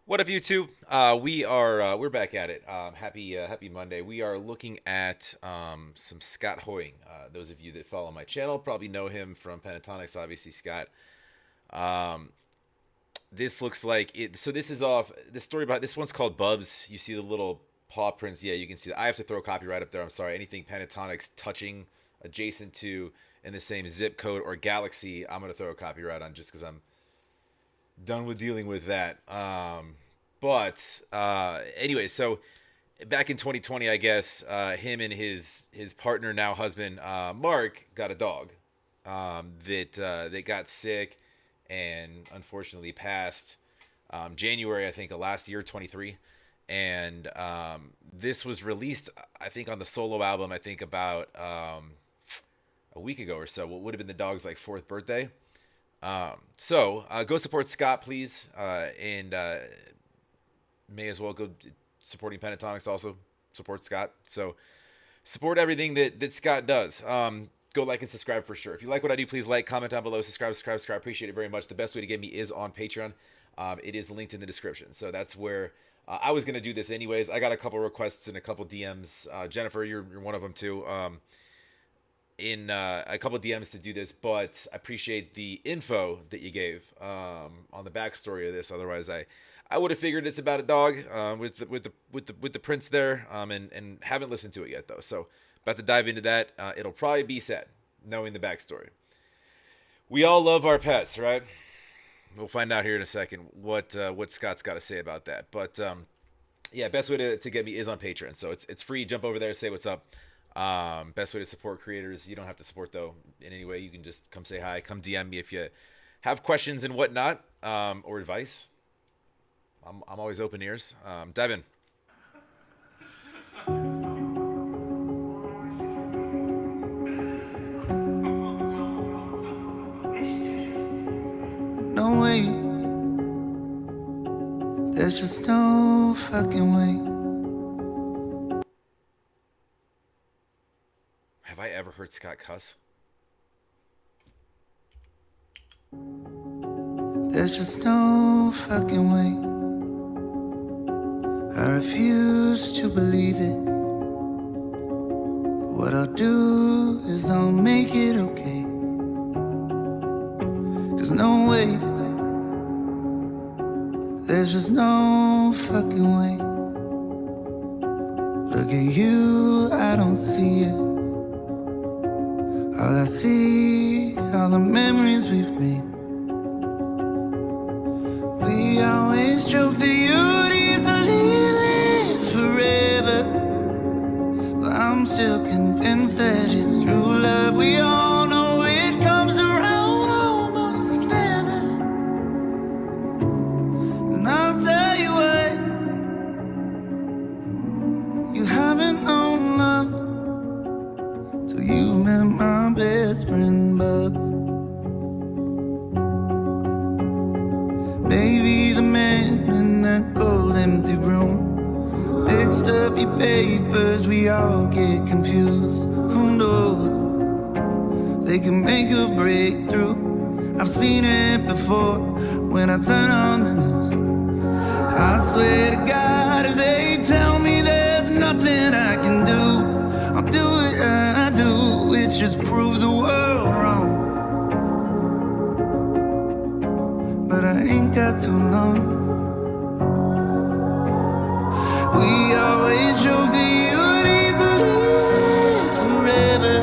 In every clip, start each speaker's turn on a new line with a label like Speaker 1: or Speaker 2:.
Speaker 1: What up, YouTube? We're back at it. Happy Monday. We are looking at some Scott Hoying. Those of you that follow my channel probably know him from Pentatonics. Obviously, Scott. Um, this looks like it. So this is off the story about this one's called Bubs. You see the little paw prints. Yeah, you can see that. I have to throw copyright up there. I'm sorry. Anything Pentatonics touching, adjacent to, in the same zip code or galaxy, I'm gonna throw a copyright on just because I'm done with dealing with that. But anyway, so back in 2020, I guess him and his partner, now husband, Mark, got a dog that got sick and unfortunately passed January, I think, of last year, 23. And this was released, I think, on the solo album. I think about a week ago or so. What would have been the dog's like fourth birthday. So go support Scott, please, and may as well go supporting Pentatonics. Also support Scott. So support everything that Scott does. Go like and subscribe for sure. If you like what I do, please like, comment down below, subscribe. Appreciate it very much. The best way to get me is on Patreon. It is linked in the description. So that's where I was gonna do this anyways. I got a couple requests and a couple DMs. Jennifer, you're one of them too. In a couple of DMs to do this, but I appreciate the info that you gave on the backstory of this. Otherwise, I would have figured it's about a dog with the prints there, and haven't listened to it yet though. So about to dive into that. It'll probably be sad knowing the backstory. We all love our pets, right? We'll find out here in a second what Scott's got to say about that. But yeah, best way to get me is on Patreon. So it's free. Jump over there, say what's up. Best way to support creators. You don't have to support though in any way. You can just come say hi, come DM me if you have questions and whatnot, or advice. I'm always open ears. Dive in.
Speaker 2: No way, there's just no fucking way.
Speaker 1: Have I ever heard Scott cuss?
Speaker 2: There's just no fucking way. I refuse to believe it. What I'll do is I'll make it okay. 'Cause no way, there's just no fucking way. Look at you, I don't see it. All I see are the memories we've made. We always joke that you'd easily live forever, but I'm still convinced that it's true love. We all know it comes around almost never. And I'll tell you what, you haven't known love till you've met my best friend Bubs. Maybe the man in that gold empty room mixed up your papers, we all get confused. Who knows, they can make a breakthrough. I've seen it before when I turn on the news. I swear to God, if they tell me there's nothing I can do, I'll do it, I do it, just prove the world wrong. But I ain't got too long. We always joke that you'd easily live forever,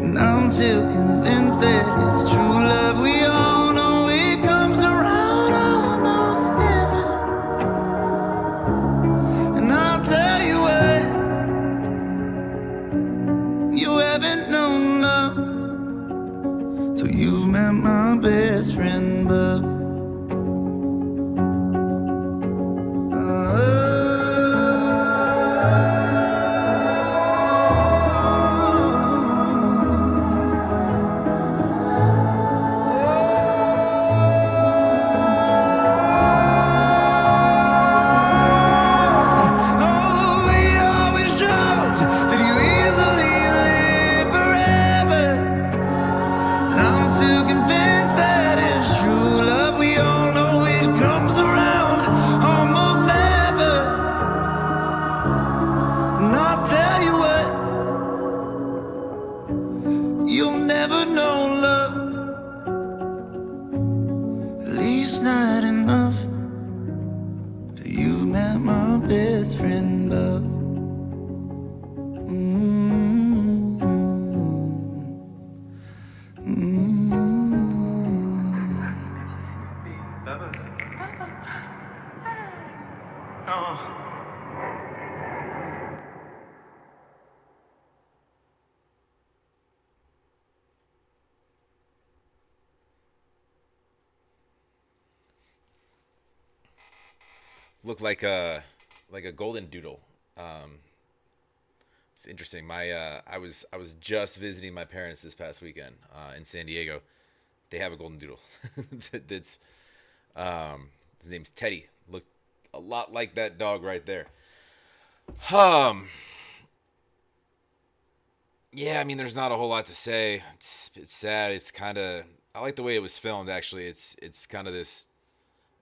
Speaker 2: and I'm still convinced that it's true love. We all know it comes around almost never. And I'll tell you what, you haven't known love till you've met my best friend Bubs. it's not enough. But you met my best friend, Bubs. Mm-hmm. Mm-hmm.
Speaker 3: Bubba. Oh.
Speaker 1: Looked like a golden doodle. Um, it's interesting. I was just visiting my parents this past weekend in San Diego. They have a golden doodle. That's his name's Teddy. Looked a lot like that dog right there. Um, yeah, I mean, there's not a whole lot to say. It's sad. It's kind of I like the way it was filmed. Actually, it's kind of this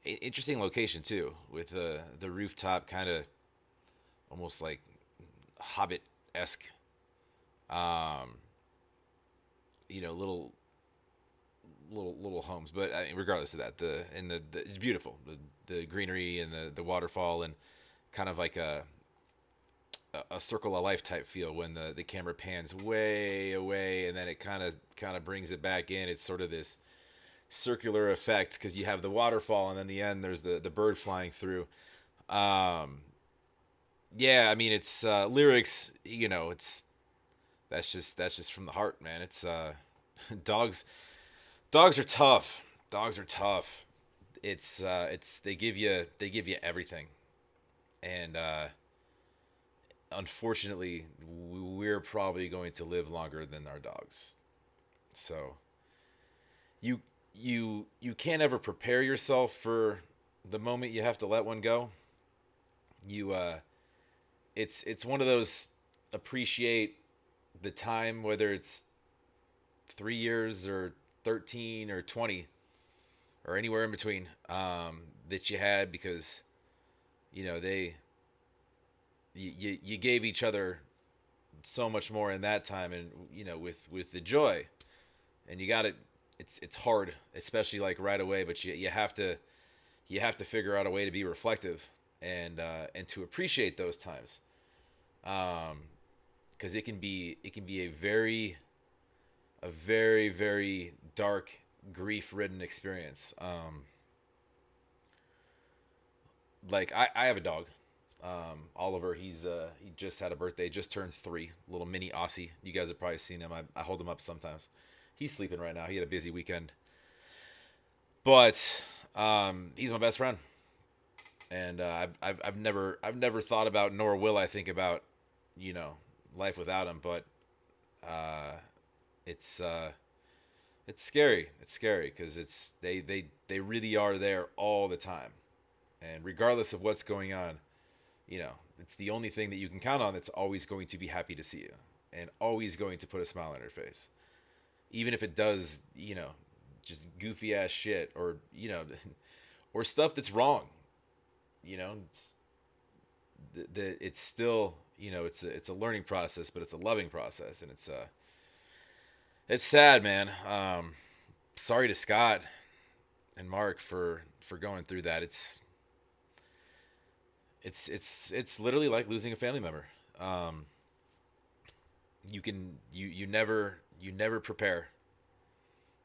Speaker 1: interesting location too, with the rooftop, kind of almost like Hobbit esque. Um, little homes, but I mean, regardless of that, the it's beautiful. The greenery and the waterfall and kind of like a circle of life type feel when the camera pans way away and then it kind of brings it back in. It's sort of this circular effect because you have the waterfall and then the end there's the bird flying through. Um, yeah, I mean it's lyrics. It's that's just from the heart, man. It's dogs. Dogs are tough. Dogs are tough. It's they give you everything, and unfortunately, we're probably going to live longer than our dogs. So you you can't ever prepare yourself for the moment you have to let one go. You it's one of those appreciate the time, whether it's 3 years or 13 or 20 or anywhere in between, that you had because they you gave each other so much more in that time, and with the joy, and you got it. It's hard, especially like right away, but you have to figure out a way to be reflective and to appreciate those times, because it can be a very very dark, grief ridden experience. Like I have a dog, Oliver. He just had a birthday, just turned 3, little mini Aussie. You guys have probably seen him. I hold him up sometimes. He's sleeping right now. He had a busy weekend, but he's my best friend, and I've never thought about, nor will I think about, you know life without him. But uh, it's it's scary. It's scary because they really are there all the time, and regardless of what's going on, it's the only thing that you can count on that's always going to be happy to see you and always going to put a smile on your face, even if it does, just goofy ass shit, or or stuff that's wrong. It's it's still, it's a learning process, but it's a loving process, and it's sad, man. Sorry to Scott and Mark for going through that. It's literally like losing a family member. Um, you never prepare.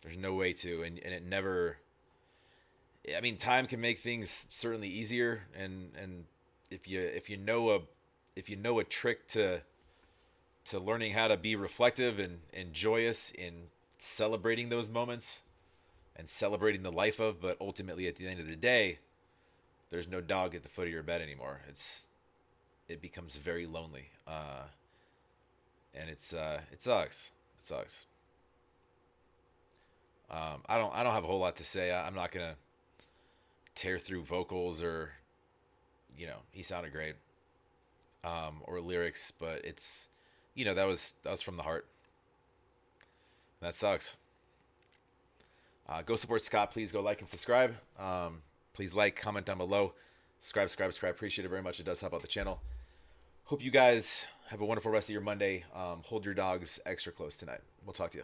Speaker 1: There's no way to, and it never. I mean, time can make things certainly easier, and if you know a trick to learning how to be reflective and joyous in celebrating those moments and celebrating the life of, but ultimately at the end of the day, there's no dog at the foot of your bed anymore. It becomes very lonely, and it sucks. It sucks. I don't have a whole lot to say. I'm not gonna tear through vocals or, he sounded great, or lyrics, but that was from the heart. That sucks. Go support Scott. Please go like and subscribe. Please like, comment down below. Subscribe. Appreciate it very much. It does help out the channel. Hope you guys have a wonderful rest of your Monday. Hold your dogs extra close tonight. We'll talk to you.